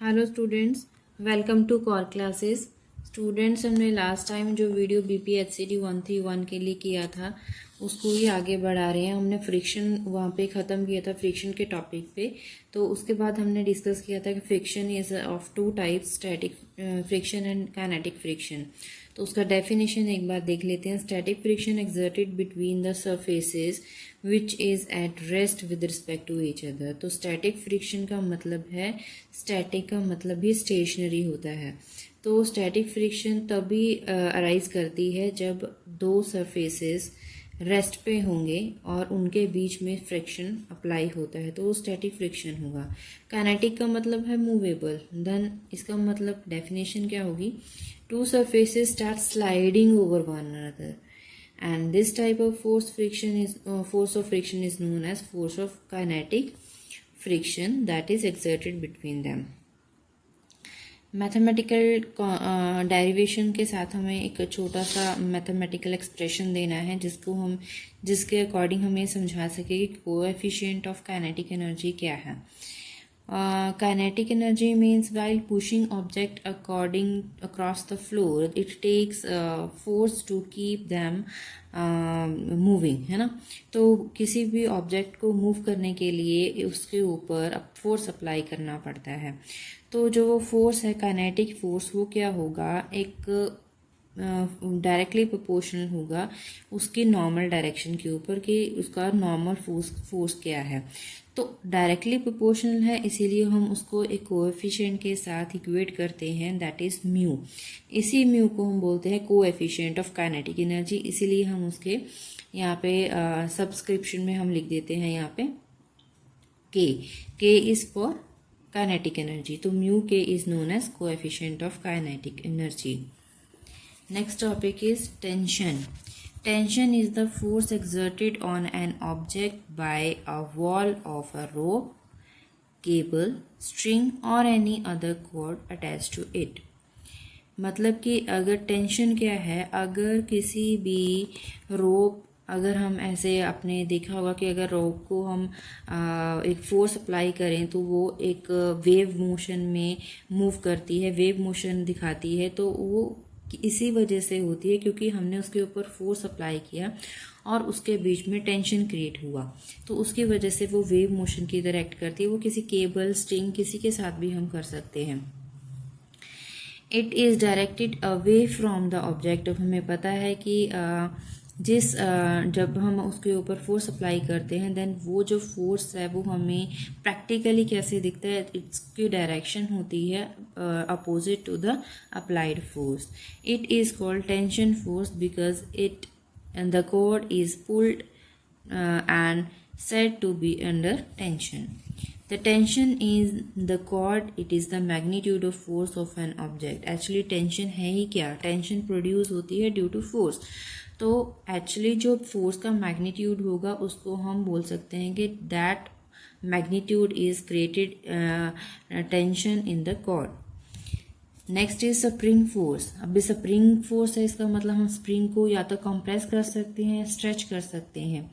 Hello students, welcome to core classes. Students, हमने last time जो video BPHCD 131 के लिए किया था उसको ही आगे बढ़ा रहे हैं। हमने फ्रिक्शन वहाँ पे ख़त्म किया था, फ्रिक्शन के टॉपिक पे। तो उसके बाद हमने डिस्कस किया था कि friction is of two types, static friction and kinetic friction. तो उसका डेफिनेशन एक बार देख लेते हैं। Static friction exerted between the surfaces which is at rest with respect to each other. तो स्टैटिक फ्रिक्शन का मतलब है, स्टैटिक का मतलब भी स्टेशनरी होता है। तो स्टैटिक फ्रिक्शन तभी अराइज करती है जब दो सरफेसेस रेस्ट पे होंगे और उनके बीच में फ्रिक्शन अप्लाई होता है, तो वो स्टैटिक फ्रिक्शन होगा। काइनेटिक का मतलब है मूवेबल। देन इसका मतलब डेफिनेशन क्या होगी? To surfaces start sliding over one another and this type of force of friction is known as force of kinetic friction that is exerted between them. Mathematical derivation के साथ हमें एक छोटा सा मैथमेटिकल एक्सप्रेशन देना है जिसके अकॉर्डिंग हमें समझा सके कि कोएफिशिएंट ऑफ काइनेटिक एनर्जी क्या है। Kinetic energy means while pushing object across the floor, it takes force to keep them moving, है ना। तो किसी भी ऑब्जेक्ट को मूव करने के लिए उसके ऊपर फोर्स अप्लाई करना पड़ता है। तो जो वो फोर्स है, काइनेटिक फोर्स, वो क्या होगा? एक डायरेक्टली प्रोपोर्शनल होगा उसकी नॉर्मल डायरेक्शन के ऊपर कि उसका नॉर्मल फोर्स क्या है। तो डायरेक्टली प्रोपोर्शनल है, इसीलिए हम उसको एक कोएफिशिएंट के साथ इक्वेट करते हैं, दैट इज म्यू। इसी म्यू को हम बोलते हैं कोएफिशिएंट ऑफ काइनेटिक एनर्जी। इसीलिए हम उसके यहाँ पे सब्सक्रिप्शन में हम लिख देते हैं यहाँ पे K is for kinetic energy. तो mu K is known as coefficient of kinetic energy. Next topic is tension. Tension is the force exerted on an object by a wall of a rope, cable, string or any other cord attached to it. मतलब कि अगर tension क्या है, अगर किसी भी रोप, अगर हम ऐसे आपने देखा होगा कि अगर रोप को हम एक फोर्स अप्लाई करें तो वो एक वेव मोशन में मूव करती है, वेव मोशन दिखाती है। तो वो इसी वजह से होती है क्योंकि हमने उसके ऊपर फोर्स अप्लाई किया और उसके बीच में टेंशन क्रिएट हुआ, तो उसकी वजह से वो वेव मोशन की तरह एक्ट करती है। वो किसी केबल, स्ट्रिंग, किसी के साथ भी हम कर सकते हैं। It is directed away from the object. अब हमें पता है कि जब हम उसके ऊपर फोर्स अप्लाई करते हैं, देन वो जो फोर्स है वो हमें प्रैक्टिकली कैसे दिखता है? इसकी डायरेक्शन होती है opposite to the applied force. It is called tension force because it the cord is pulled and said to be under tension. The tension is the cord, it is the magnitude of force of an object. Actually tension है ही क्या? Tension produce होती है due to force. तो actually जो force का magnitude होगा उसको हम बोल सकते हैं कि that magnitude is created tension in the cord. Next is spring force. अभी स्प्रिंग फोर्स है, इसका मतलब हम स्प्रिंग को या तो कंप्रेस कर सकते हैं, स्ट्रेच कर सकते हैं।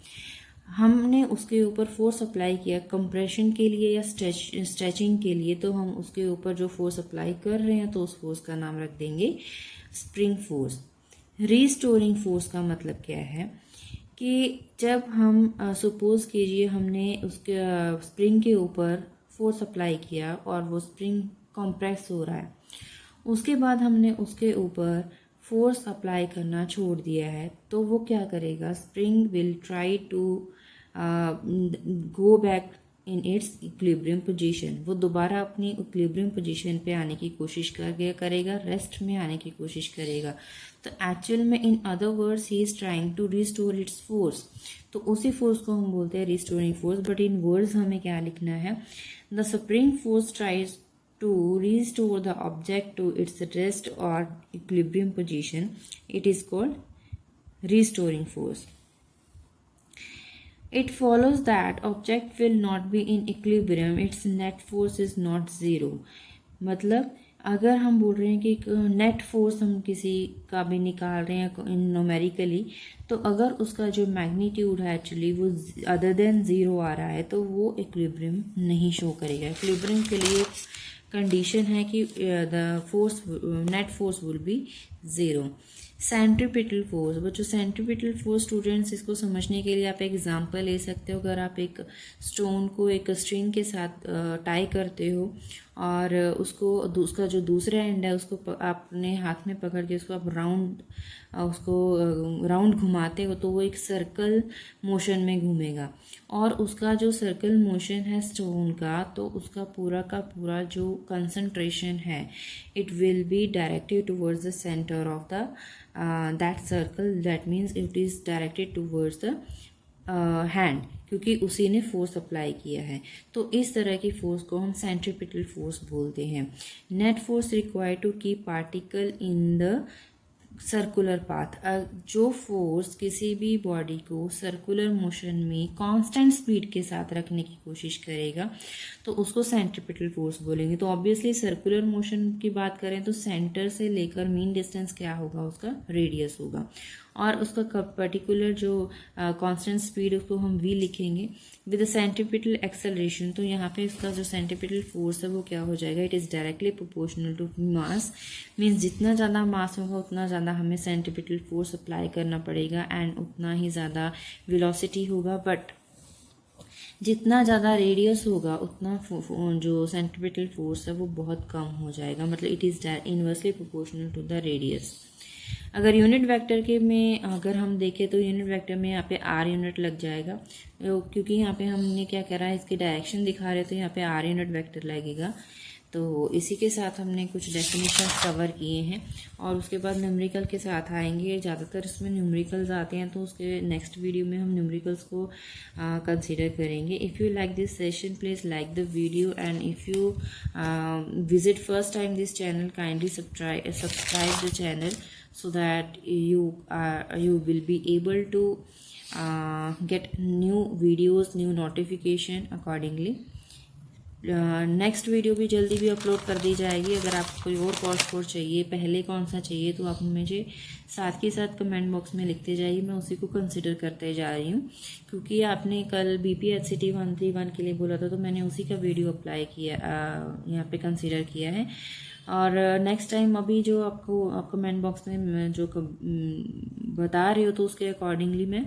हमने उसके ऊपर फोर्स अप्लाई किया कंप्रेशन के लिए या स्ट्रेचिंग के लिए, तो हम उसके ऊपर जो फोर्स अप्लाई कर रहे हैं तो उस फोर्स का नाम रख देंगे स्प्रिंग फोर्स। रीस्टोरिंग फोर्स का मतलब क्या है कि जब हम सपोज कीजिए हमने उसके स्प्रिंग के ऊपर फोर्स अप्लाई किया और वो स्प्रिंग कंप्रेस हो रहा है, उसके बाद हमने उसके ऊपर फोर्स अप्लाई करना छोड़ दिया है, तो वो क्या करेगा? Spring will try to go back in its equilibrium position. वो दोबारा अपनी इक्विलिब्रियम पोजीशन पे आने की कोशिश करेगा, रेस्ट में आने की कोशिश करेगा। तो एक्चुअल में in other words he is trying to restore its force. तो उसी फोर्स को हम बोलते हैं restoring force. But in words हमें क्या लिखना है? The spring force tries to restore the object to its rest or equilibrium position. It is called restoring force. It follows that object will not be in equilibrium, its net force is not zero. मतलब अगर हम बोल रहे हैं कि net force हम किसी का भी निकाल रहे हैं न्यूमेरिकली, तो अगर उसका जो मैग्नीट्यूड है एक्चुअली वो अदर देन ज़ीरो आ रहा है तो वो इक्विलिब्रियम नहीं शो करेगा। इक्विलिब्रियम के लिए कंडीशन है कि the force net force will be 0। Centripetal force, बच्चों सेंट्रीपिटल फोर्स स्टूडेंट्स इसको समझने के लिए आप एग्जांपल ले सकते हो। अगर आप एक स्टोन को एक स्ट्रिंग के साथ टाई करते हो और उसका जो दूसरा एंड है उसको आपने हाथ में पकड़ के उसको आप राउंड घुमाते हो तो वो एक सर्कल मोशन में घूमेगा। और उसका जो सर्कल मोशन है स्टोन का, तो उसका पूरा का पूरा जो कंसंट्रेशन है it will be directed towards the centre of the that circle, that means it is directed towards the hand, क्योंकि उसी ने फोर्स अप्लाई किया है। तो इस तरह की फोर्स को हम सेंट्रीपिटल फोर्स बोलते हैं। Net force required to keep particle in the circular path, जो फोर्स किसी भी बॉडी को सर्कुलर मोशन में कांस्टेंट स्पीड के साथ रखने की कोशिश करेगा तो उसको सेंट्रीपिटल फोर्स बोलेंगे। तो ऑब्वियसली सर्कुलर मोशन की बात करें तो सेंटर से लेकर मीन डिस्टेंस क्या होगा, उसका रेडियस होगा, और उसका पर्टिकुलर जो कांस्टेंट स्पीड उसको हम v लिखेंगे विद सेंट्रीपिटल एक्सेलरेशन। तो यहाँ पे इसका जो सेंट्रीपिटल फोर्स है वो क्या हो जाएगा, it is directly proportional to mass, means जितना ज़्यादा मास होगा उतना ज़्यादा हमें सेंट्रीपिटल फोर्स अप्लाई करना पड़ेगा एंड उतना ही ज़्यादा वेलोसिटी होगा। बट जितना ज़्यादा रेडियस होगा उतना जो सेंट्रीपिटल फोर्स है वो बहुत कम हो जाएगा, मतलब it is inversely proportional to the radius. अगर यूनिट वेक्टर के में अगर हम देखें तो यूनिट वेक्टर में यहाँ पे आर यूनिट लग जाएगा, क्योंकि यहाँ पे हमने क्या करा है, इसकी डायरेक्शन दिखा रहे तो यहाँ पे आर यूनिट वेक्टर लगेगा। तो इसी के साथ हमने कुछ डेफिनेशन कवर किए हैं और उसके बाद न्यूमेरिकल के साथ आएंगे। ज़्यादातर इसमें न्यूमेरिकल्स आते हैं तो उसके नेक्स्ट वीडियो में हम न्यूमेरिकल्स को कंसीडर करेंगे। If you like this session please like the video and if you visit first time this channel kindly subscribe the channel so that you will be able to get new videos, new notification accordingly। Next video भी जल्दी भी upload कर दी जाएगी। अगर आपको कोई और course चाहिए, पहले कौन सा चाहिए, तो आप मुझे साथ के साथ कमेंट बॉक्स में लिखते जाइए, मैं उसी को कंसिडर करते जा रही हूँ। क्योंकि आपने कल BPHCT 131 के लिए बोला था तो मैंने उसी का वीडियो अप्लाई किया, यहाँ पे कंसिडर किया है। और नेक्स्ट टाइम अभी जो आपको कमेंट बॉक्स में जो बता रही हो तो उसके अकॉर्डिंगली मैं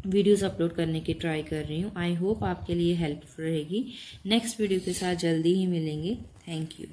वीडियोस अपलोड करने की ट्राई कर रही हूँ। आई होप आपके लिए हेल्पफुल रहेगी। नेक्स्ट वीडियो के साथ जल्दी ही मिलेंगे। Thank you.